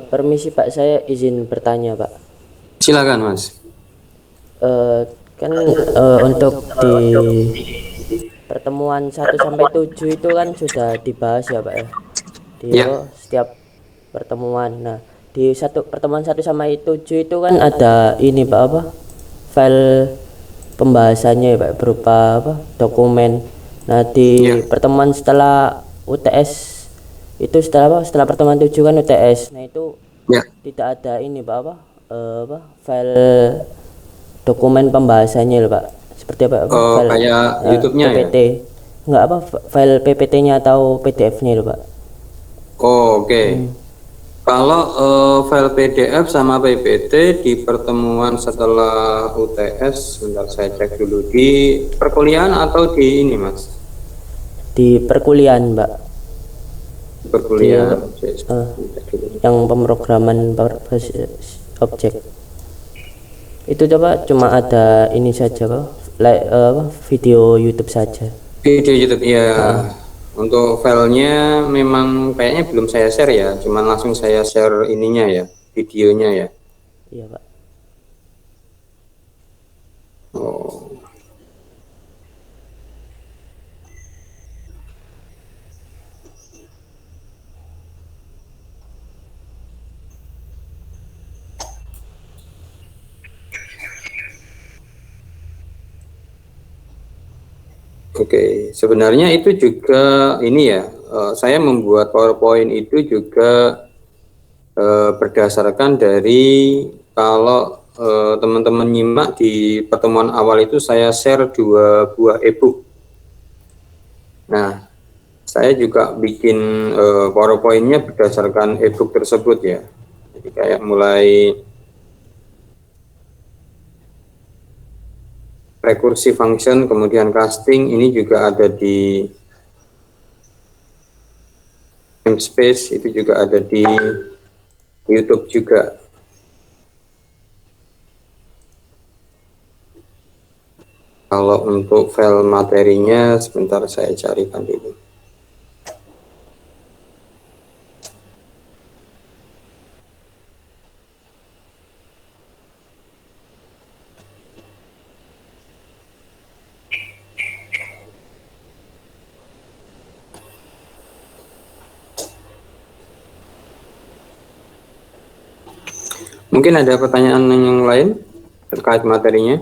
Permisi Pak, saya izin bertanya Pak. Silakan Mas. Eh, kan untuk di pertemuan 1 sampai 7 itu kan sudah dibahas ya Pak ya. Di Ya, apa setiap pertemuan. Nah, di pertemuan 1 sampai 7 itu kan ada ini Pak apa? File pembahasannya ya Pak berupa apa? Dokumen. Nah, di ya. pertemuan setelah UTS itu setelah apa? Setelah pertemuan 7 kan UTS. Nah, itu Ya. tidak ada ini Pak apa? File dokumen pembahasannya loh Pak. Seperti apa Oh, file kayak YouTube-nya ya. PPT. Enggak apa file PPT-nya atau PDF-nya loh Pak. Oh, oke. Hmm. Kalau file PDF sama PPT di pertemuan setelah UTS, sebentar saya cek dulu di perkuliahan atau di ini Mas? Di perkuliahan Pak. Di Di apa? perkuliahan. Saya Eh, cek dulu. yang pemrograman berbasis objek. Itu coba cuma ada ini saja Pak. Video YouTube saja. Video YouTube ya. Heeh. Untuk filenya memang kayaknya belum saya share ya, cuman langsung saya share ininya ya, videonya ya. Iya Pak. Oh. Oke, sebenarnya itu juga ini ya, saya membuat PowerPoint itu juga berdasarkan dari kalau teman-teman nyimak di pertemuan awal itu saya share 2 buah e-book. Nah, saya juga bikin PowerPoint-nya berdasarkan e-book tersebut ya. Jadi kayak mulai recursive function, kemudian casting, ini juga ada di namespace, itu juga ada di YouTube juga. Kalau untuk file materinya, sebentar saya carikan dulu. Mungkin ada pertanyaan yang lain terkait materinya?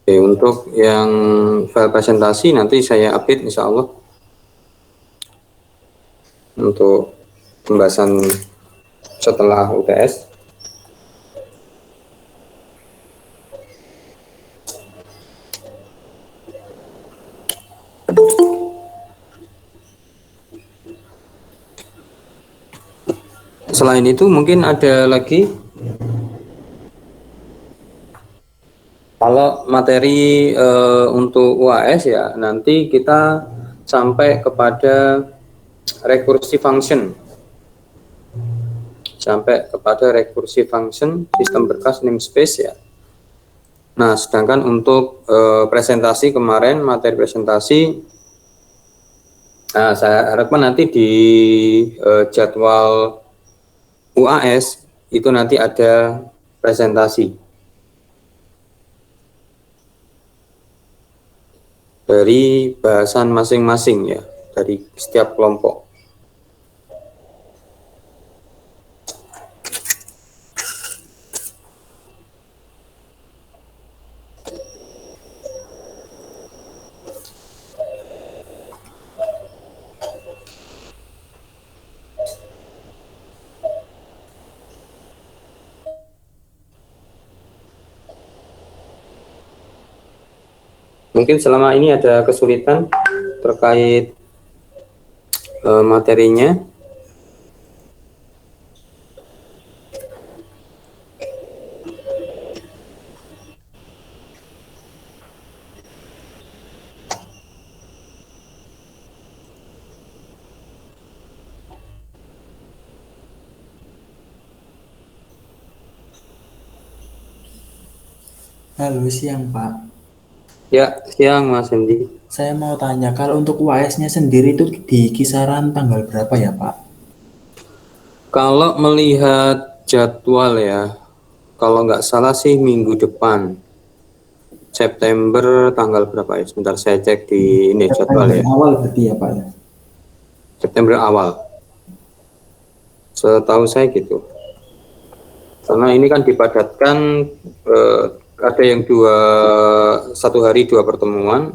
Oke, untuk yang file presentasi nanti saya update insya Allah untuk pembahasan setelah UTS. Selain itu mungkin ada lagi, kalau materi untuk UAS ya nanti kita sampai kepada recursive function, sistem berkas namespace ya. Nah, sedangkan untuk presentasi kemarin, materi presentasi, nah, saya harapkan nanti di jadwal UAS itu nanti ada presentasi dari bahasan masing-masing ya, dari setiap kelompok. Mungkin selama ini ada kesulitan terkait materinya. Halo, siang Pak. Ya, siang Mas Hendi. Saya mau tanya, kalau untuk UAS-nya sendiri itu di kisaran tanggal berapa ya Pak? Kalau melihat jadwal ya, kalau nggak salah sih minggu depan, September tanggal berapa ya? Sebentar saya cek di ini jadwal September ya. awal berarti ya Pak ya? September awal. Setahu saya gitu. Karena ini kan dipadatkan, ada yang satu hari dua pertemuan,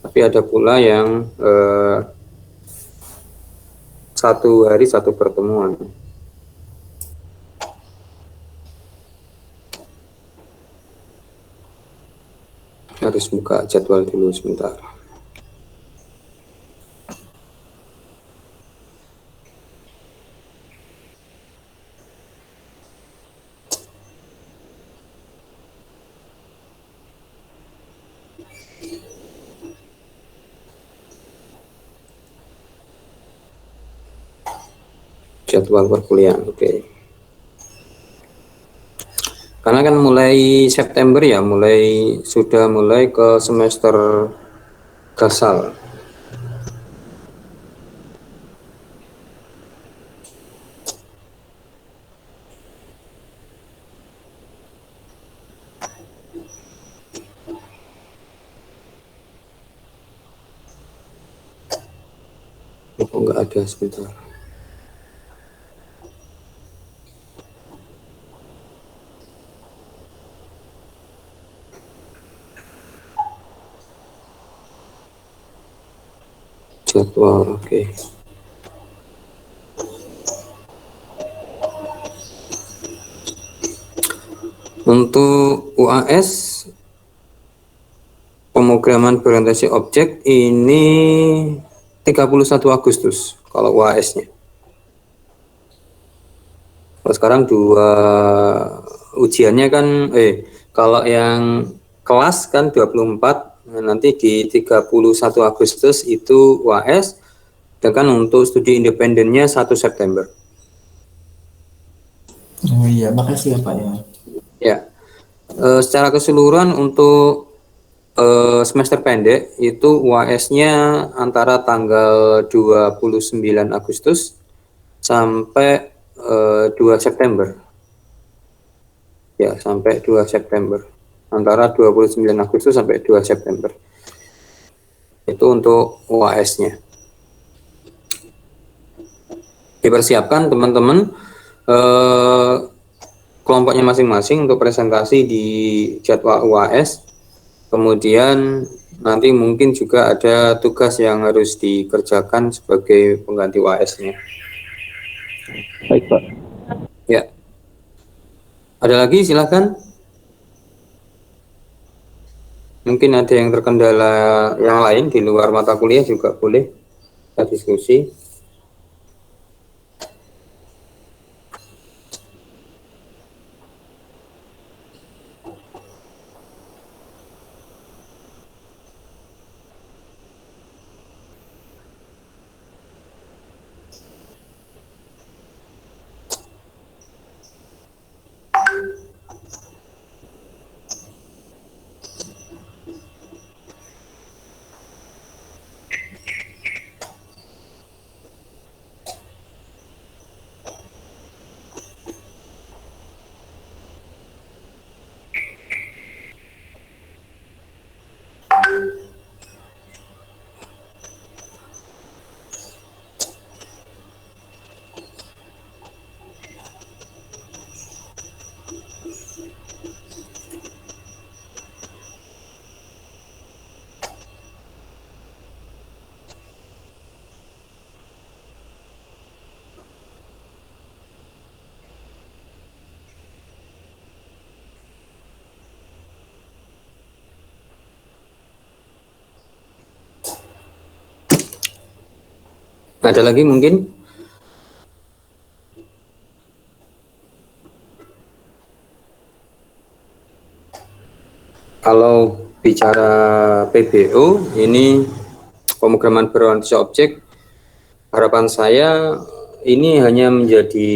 tapi ada pula yang satu hari satu pertemuan. Harus buka jadwal dulu sebentar. Jadwal perkuliahan, oke. Karena kan mulai September ya, sudah mulai ke semester gasal. Oh, enggak ada sebentar. Jadwal, oke. Untuk UAS pemrograman berorientasi objek ini 31 Agustus kalau UAS-nya. Kalau sekarang ujiannya kan kalau yang kelas kan 24, nanti di 31 Agustus itu UAS, sedangkan untuk studi independennya 1 September. Oh iya, makasih ya Pak ya. Ya, secara keseluruhan untuk semester pendek itu UAS-nya antara tanggal 29 Agustus sampai 2 September. Ya, sampai 2 September. Antara 29 Agustus sampai 2 September. Itu untuk UAS-nya. Dipersiapkan teman-teman kelompoknya masing-masing untuk presentasi di jadwal UAS. Kemudian nanti mungkin juga ada tugas yang harus dikerjakan sebagai pengganti UAS-nya. Baik, Pak. Ya. Ada lagi, silakan. Mungkin ada yang terkendala yang lain di luar mata kuliah juga boleh kita diskusi. Ada lagi mungkin? Kalau bicara PBO, ini pemrograman berorientasi objek, harapan saya ini hanya menjadi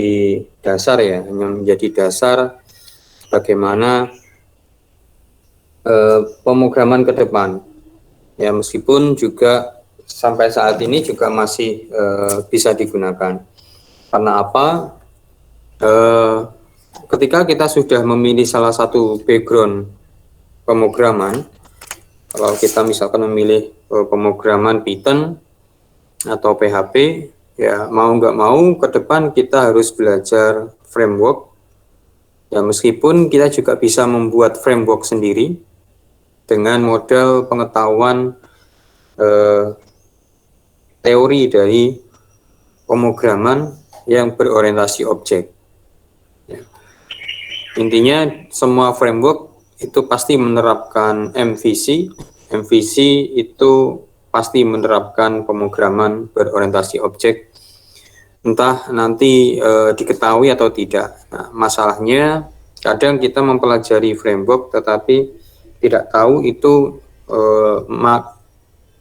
dasar ya, hanya menjadi dasar bagaimana pemrograman ke depan. Ya, meskipun juga sampai saat ini juga masih bisa digunakan. Karena apa? Ketika kita sudah memilih salah satu background pemrograman, kalau kita misalkan memilih pemrograman Python atau PHP, ya mau nggak mau ke depan kita harus belajar framework. Ya, meskipun kita juga bisa membuat framework sendiri dengan model pengetahuan teori dari pemrograman yang berorientasi objek. Ya. Intinya semua framework itu pasti menerapkan MVC. MVC itu pasti menerapkan pemrograman berorientasi objek, entah nanti diketahui atau tidak. Nah, masalahnya kadang kita mempelajari framework tetapi tidak tahu itu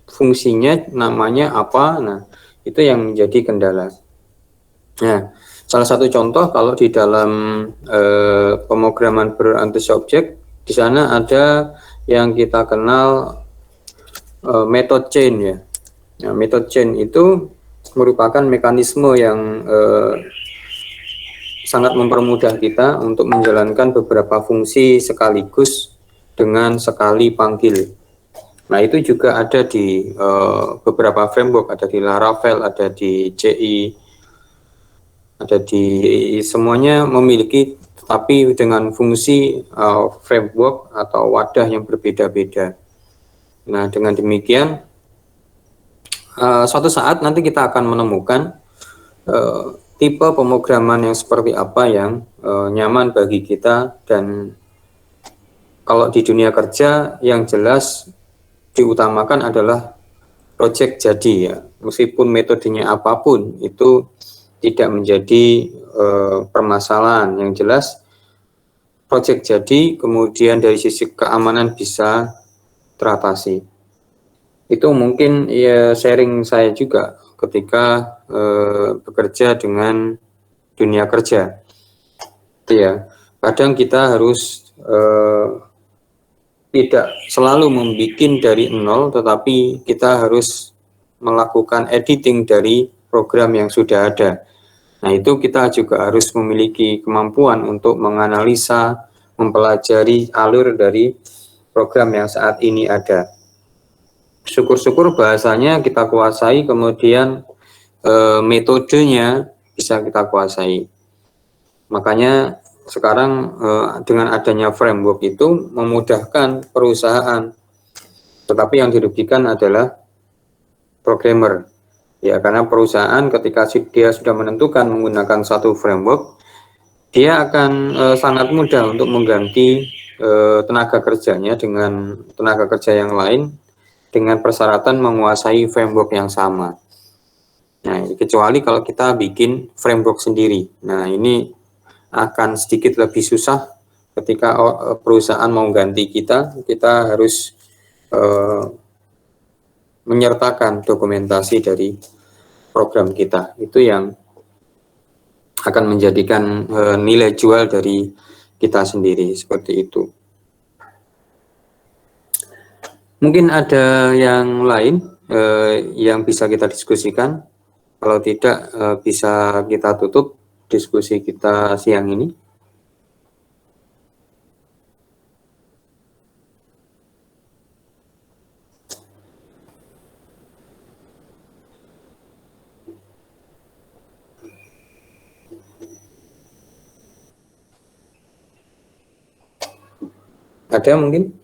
fungsinya namanya apa. Nah, itu yang menjadi kendala. Nah, salah satu contoh kalau di dalam pemrograman berorientasi objek, di sana ada yang kita kenal method chain ya. Nah, method chain itu merupakan mekanisme yang sangat mempermudah kita untuk menjalankan beberapa fungsi sekaligus dengan sekali panggil. Nah, itu juga ada di beberapa framework, ada di Laravel, ada di CI, ada di semuanya memiliki, tapi dengan fungsi framework atau wadah yang berbeda-beda. Nah, dengan demikian suatu saat nanti kita akan menemukan tipe pemrograman yang seperti apa yang nyaman bagi kita, dan kalau di dunia kerja yang jelas diutamakan adalah project jadi ya, meskipun metodenya apapun itu tidak menjadi permasalahan. Yang jelas project jadi, kemudian dari sisi keamanan bisa teratasi. Itu mungkin ya sharing saya juga ketika bekerja dengan dunia kerja. Itu ya, kadang kita harus tidak selalu membuat dari nol, tetapi kita harus melakukan editing dari program yang sudah ada. Nah, itu kita juga harus memiliki kemampuan untuk menganalisa, mempelajari alur dari program yang saat ini ada. Syukur-syukur bahasanya kita kuasai, kemudian metodenya bisa kita kuasai. Makanya sekarang dengan adanya framework itu memudahkan perusahaan, tetapi yang dirugikan adalah programmer. Ya, karena perusahaan ketika dia sudah menentukan menggunakan satu framework, dia akan sangat mudah untuk mengganti tenaga kerjanya dengan tenaga kerja yang lain dengan persyaratan menguasai framework yang sama. Nah, kecuali kalau kita bikin framework sendiri. Nah, ini akan sedikit lebih susah ketika perusahaan mau ganti kita harus menyertakan dokumentasi dari program kita. Itu yang akan menjadikan nilai jual dari kita sendiri, seperti itu. Mungkin ada yang lain yang bisa kita diskusikan. Kalau tidak, bisa kita tutup diskusi kita siang ini. Ada mungkin?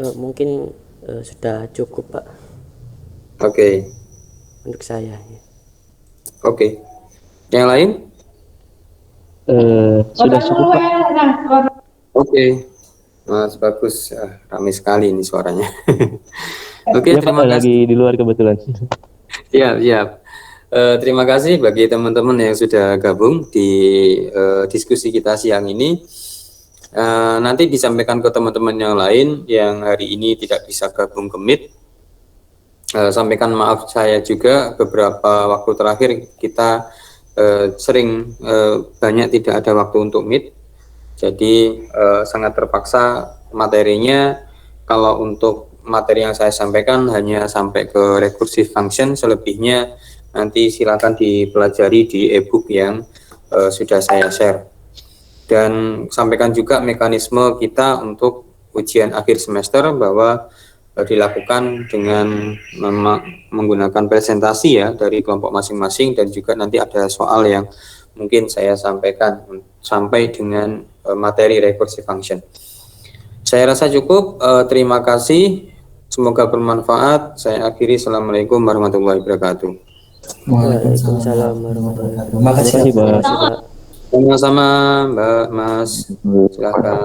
Mungkin sudah cukup Pak Oke. untuk saya ya. Oke. Yang lain? Sudah cukup, Pak. Oke, Mas bagus. Ramai sekali ini suaranya. Oke, Ya, Pak, terima kasih. lagi di luar kebetulan. Siap, siap. Terima kasih bagi teman-teman yang sudah gabung di diskusi kita siang ini. Nanti disampaikan ke teman-teman yang lain yang hari ini tidak bisa gabung ke Meet. Sampaikan maaf saya juga, beberapa waktu terakhir kita sering banyak tidak ada waktu untuk Meet. Jadi sangat terpaksa materinya. Kalau untuk materi yang saya sampaikan hanya sampai ke recursive function, selebihnya nanti silakan dipelajari di e-book yang sudah saya share. Dan sampaikan juga mekanisme kita untuk ujian akhir semester bahwa dilakukan dengan menggunakan presentasi ya dari kelompok masing-masing, dan juga nanti ada soal yang mungkin saya sampaikan sampai dengan materi recursive function. Saya rasa cukup. Terima kasih. Semoga bermanfaat. Saya akhiri. Assalamualaikum warahmatullahi wabarakatuh. Waalaikumsalam warahmatullahi wabarakatuh. Terima kasih, Terima kasih, Pak. Pak. Sama-sama, Mbak, Mas. Silakan.